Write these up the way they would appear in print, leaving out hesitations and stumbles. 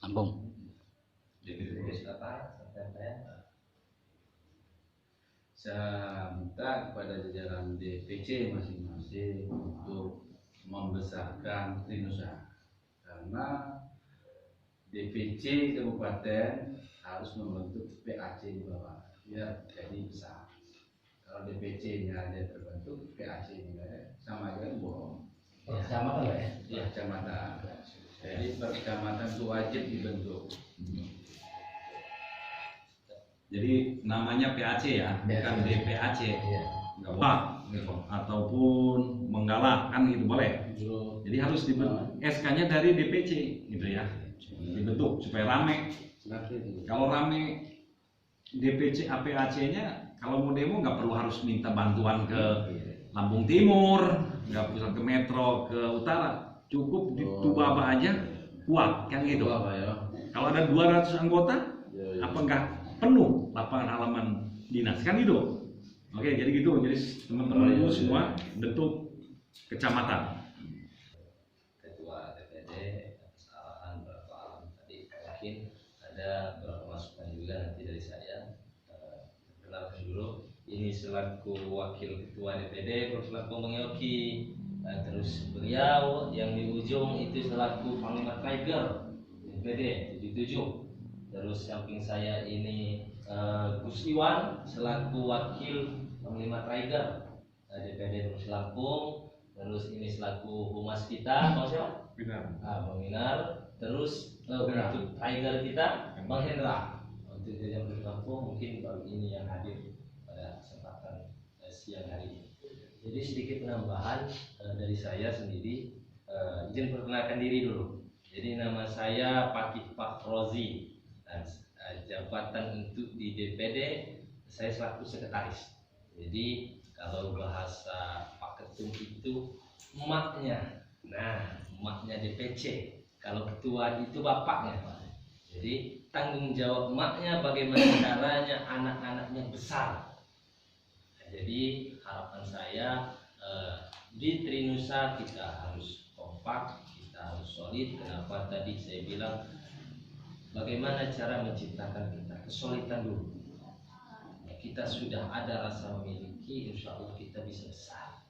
Lampung. Jadi saya minta kepada jajaran DPC masing-masing untuk membesarkan Trinusa, karena DPC kabupaten harus membentuk PAC di bawah biar jadi besar. Kalau DPC-nya ada terbentuk, PAC-nya sama aja bohong. kecamatan lah ya. Ya, kecamatan. Jadi per kecamatan itu wajib dibentuk. Jadi namanya PAC ya, bukan DPAC. Iya. Enggak boleh gitu. Ataupun menggalak kan gitu boleh. Jadi harus dibentuk SK-nya dari DPC gitu ya. Dibentuk supaya rame. Kalau rame DPC APAC-nya kalau mau demo nggak perlu harus minta bantuan ke Lampung Timur, nggak usah ke Metro, ke Utara, cukup di Tubaba aja kuat kan gitu. Kalau ada 200 anggota, apa nggak penuh lapangan halaman dinas kan gitu. Oke, jadi gitu. Jadi teman-teman itu semua bentuk kecamatan. Ketua DPD atas arahan Bapak tadi mungkin ada beberapa masukan juga nanti dari saya. Perkenalkan dulu, ini selaku wakil ketua DPD Provinsi Mengeoki. Terus beliau yang di ujung itu selaku Panglima Tiger DPD 77. Terus samping saya ini Gus Iwan selaku wakil Panglima Tiger DPD Provinsi Lampung. Terus ini selaku humas kita, Bang siapa? Bang Winar. Terus untuk Tiger kita, Bang Hendra. Untuk jajaran Provinsi Lampung mungkin baru ini yang hadir pada kesempatan siang hari ini. Jadi sedikit penambahan dari saya sendiri, izin perkenalkan diri dulu. Jadi nama saya Pakih Fakrozi, dan jabatan untuk di DPD saya selaku sekretaris. Jadi kalau bahasa Pak Ketum itu emaknya, nah emaknya DPC. Kalau ketua itu bapaknya. Jadi tanggung jawab emaknya bagaimana caranya anak-anaknya besar. Jadi harapan saya di Trinusa kita harus kompak, kita harus solid. Kenapa tadi saya bilang bagaimana cara menciptakan kita kesolidan dulu. Kita sudah ada rasa memiliki, insya Allah kita bisa besar.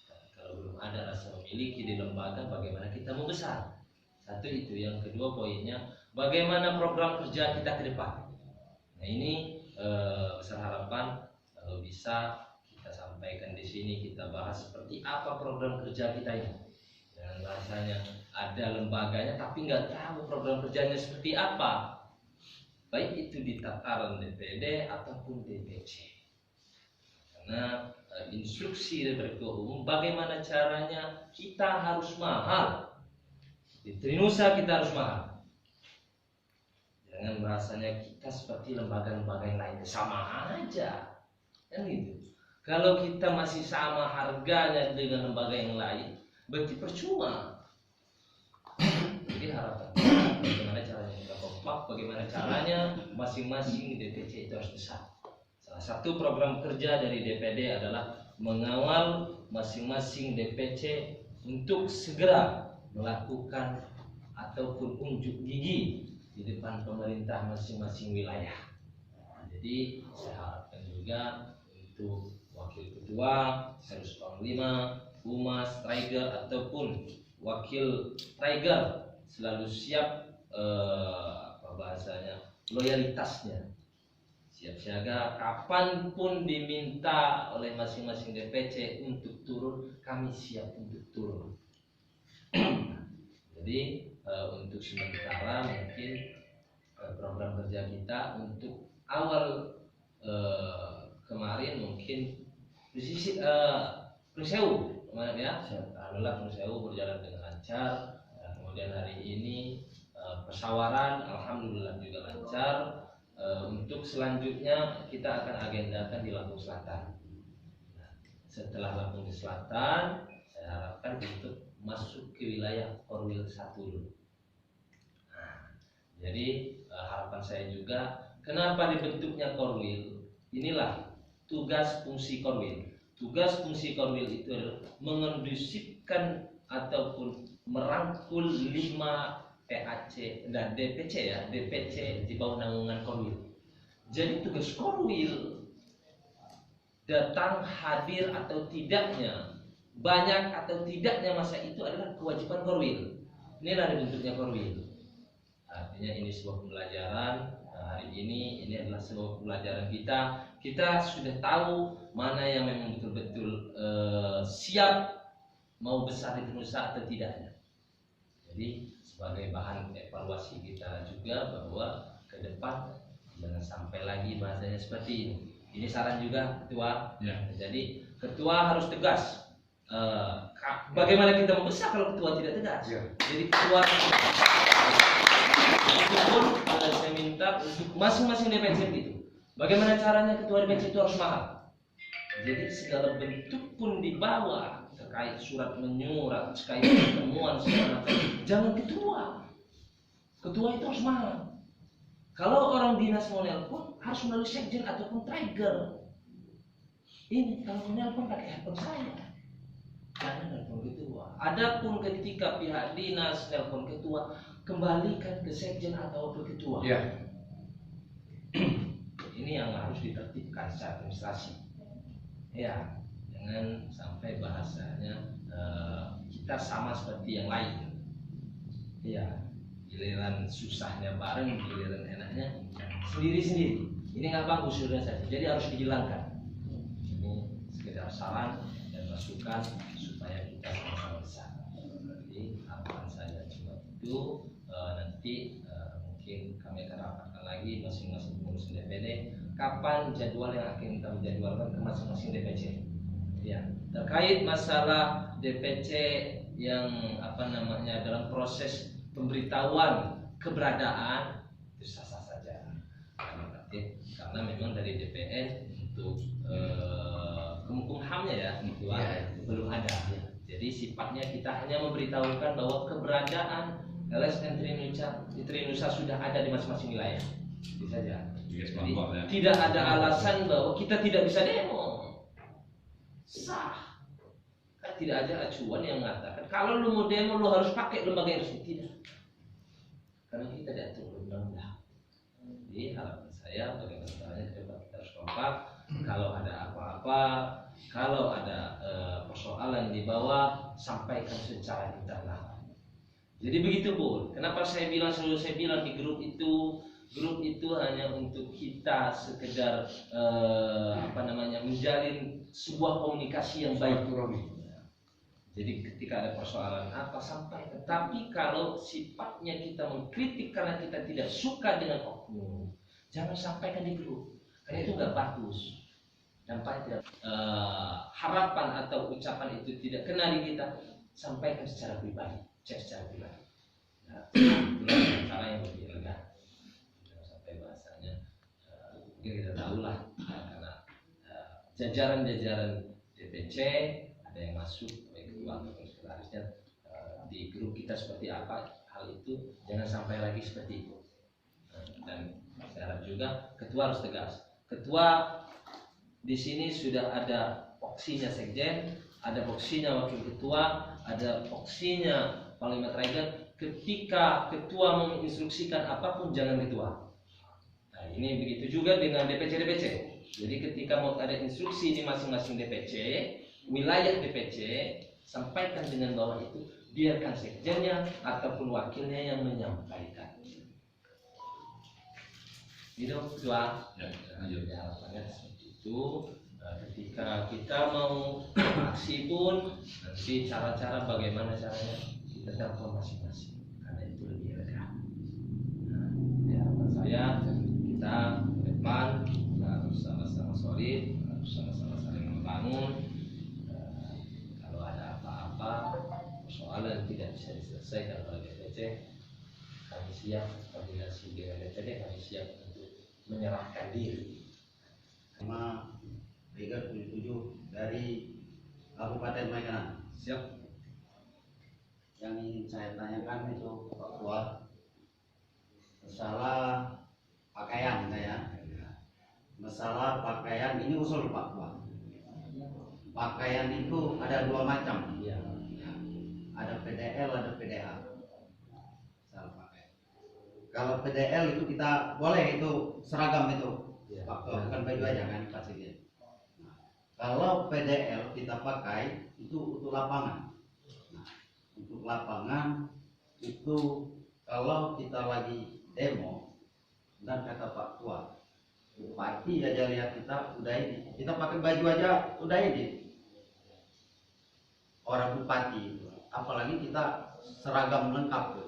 Tapi kalau belum ada rasa memiliki di lembaga, bagaimana kita mau besar? Satu itu. Yang kedua poinnya, bagaimana program kerja kita ke depan. Nah ini besar harapan kalau bisa kita sampaikan di sini, kita bahas seperti apa program kerja kita ini. Jangan rasanya ada lembaganya tapi nggak tahu program kerjanya seperti apa, baik itu di tataran DPD ataupun DPC. Karena instruksi dari Ketua Umum bagaimana caranya kita harus mahal. Di Trinusa kita harus mahal. Jangan bahasanya kita seperti lembaga-lembaga yang lain, sama aja kan gitu. Kalau kita masih sama harganya dengan lembaga yang lain, berarti percuma. Jadi harapan bagaimana caranya kita kompak, bagaimana caranya masing-masing DPC itu harus besar. Salah satu program kerja dari DPD adalah mengawal masing-masing DPC untuk segera melakukan ataupun unjuk gigi di depan pemerintah masing-masing wilayah. Jadi saya harapkan juga untuk wakil ketua, harus panglima, humas, Tiger ataupun wakil Tiger selalu siap loyalitasnya, siap siaga kapanpun diminta oleh masing-masing DPC untuk turun, kami siap untuk turun. Jadi untuk sementara mungkin program kerja kita untuk awal kemarin mungkin di sisi Prinsewu kemarin ya, alhamdulillah Prinsewu berjalan dengan lancar. Kemudian hari ini Pesawaran alhamdulillah juga lancar. Untuk selanjutnya kita akan agendakan di Lampung Selatan. Nah, setelah Lampung Selatan saya harapkan untuk masuk ke wilayah Korwil 1 dulu. Nah, jadi harapan saya juga kenapa dibentuknya Korwil, inilah tugas fungsi Korwil. Tugas fungsi Korwil itu adalah mengondusifkan ataupun merangkul 5 PAC dan DPC ya, DPC di bawah naungan Korwil. Jadi tugas Korwil datang, hadir atau tidaknya, banyak atau tidaknya masa itu adalah kewajiban Korwil. Inilah bentuknya Korwil. Artinya ini sebuah pembelajaran. Hari ini adalah sebuah pembelajaran kita. Kita sudah tahu mana yang memang betul-betul siap mau besar di Nusa atau tidaknya. Jadi sebagai bahan evaluasi kita juga bahwa ke depan jangan sampai lagi bahasanya seperti ini. Ini saran juga ketua. Ya. Jadi ketua harus tegas. Bagaimana kita membesar kalau ketua tidak tegas? Ya. Jadi ketua itu pun saya minta untuk masing-masing DPC itu. Bagaimana caranya ketua DPC itu harus mahal. Jadi segala bentuk pun dibawa terkait surat menyurat, terkait pertemuan segala macam. Jangan ketua. Ketua itu harus mahal. Kalau orang dinas mau nelpon harus melalui sekjen ataupun trigger. Ini kalau menelpon pakai handphone saya. Jangan nelpon ketua. Adapun ketika pihak dinas nelpon ketua, kembalikan ke sekjen atau ke ketua. Ya. Ini yang harus ditertibkan secara administrasi. Ya, jangan sampai bahasanya kita sama seperti yang lain. Ya, giliran susahnya bareng, giliran enaknya sendiri-sendiri. Ini nggak bagus sudah saja. Jadi harus dihilangkan. Ini sekedar saran dan masukan supaya kita sama-sama besar. Jadi harapan saya cuma itu. Nanti mungkin kami akan rapatkan lagi masing-masing pengurus DPD kapan jadwal yang akan kita jadwalkan ke masing-masing DPC. Ya, terkait masalah DPC yang dalam proses pemberitahuan keberadaan itu sah-sah saja. Karena memang dari DPN untuk Kemenkumhamnya ya, belum ada. Jadi sifatnya kita hanya memberitahukan bahwa keberadaan LSM Trinusa sudah ada di masing-masing wilayah. Itu saja. Jadi, tidak ada alasan bahwa kita tidak bisa demo. Sah. Kan tidak ada acuan yang mengatakan kalau lu mau demo lu harus pakai lembaga yang resmi. Tidak. Karena kita diatur undang-undang. Jadi harapan saya bagaimana caranya kita harus kompak. Kalau ada apa-apa, kalau ada persoalan di bawah, sampaikan secara internal. Jadi begitu Bu. Kenapa selalu saya bilang di grup itu hanya untuk kita sekedar menjalin sebuah komunikasi yang baik. Jadi ketika ada persoalan apa sampaikan. Tapi kalau sifatnya kita mengkritik karena kita tidak suka dengan oknum, jangan sampaikan di grup. Karena itu nggak bagus. Dampaknya tidak harapan atau ucapan itu tidak kena di kita, sampaikan secara pribadi. Secara pribadi. Nah, itulah cara yang lebih elegan. Jangan sampai bahasanya mungkin kita tahu lah karena jajaran-jajaran DPC ada yang masuk baik ketua atau sekretarisnya di grup kita seperti apa, hal itu jangan sampai lagi seperti itu. Dan saya harap juga ketua harus tegas. Ketua di sini sudah ada voksinya sekjen, ada voksinya wakil ketua, ada voksinya Panglima Trigger. Ketika ketua menginstruksikan apapun jangan ketua. Nah, ini begitu juga dengan DPC. Jadi ketika mau ada instruksi di masing-masing DPC, wilayah DPC, sampaikan dengan bawah itu, biarkan sekjennya ataupun wakilnya yang menyampaikan. Itu ketua. Ya, harapannya seperti itu. Ketika kita mau aksi pun nanti cara-cara bagaimana caranya kita telepon masing-masing karena itu lebih elegan. Nah, harapan saya kita ke depan harus sama-sama solid, harus sama-sama saling membangun. Kalau ada apa-apa persoalan tidak bisa diselesaikan oleh DPC, kami siap koordinasi dengan DPD, kami siap untuk menyerahkan diri. Sama Liga 77 dari Kabupaten Magelang. Siap. Yang ingin saya tanyakan itu Pak Ketua, masalah pakaian masalah pakaian ini usul Pak Ketua. Pakaian itu ada dua macam, Ya. ada PDL, ada PDA. Salah Pak. Kalau PDL itu kita boleh itu seragam itu, Ya. bukan baju aja kan Pak Sekjen. Nah, kalau PDL kita pakai itu untuk lapangan. Nah, untuk lapangan itu kalau kita lagi demo dan kata Pak Tua, bupati aja lihat kita udah ini, kita pakai baju aja udah ini. Orang bupati, apalagi kita seragam lengkap tuh.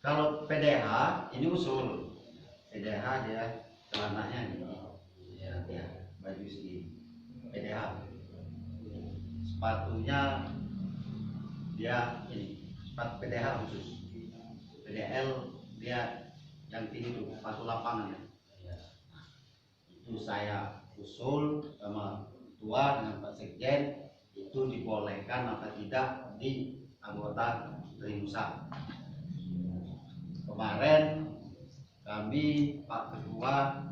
Kalau PDH ini usul, PDH dia celananya ini, ya baju segini, PDH. Sepatunya dia ini, sepatu PDH khusus. PDL dia yang tinggi tuh, sepatu lapangan ya. Itu saya usul sama Tua dengan Pak Sekjen, itu dibolehkan apa tidak di anggota Trinusa. Kemarin kami Pak Ketua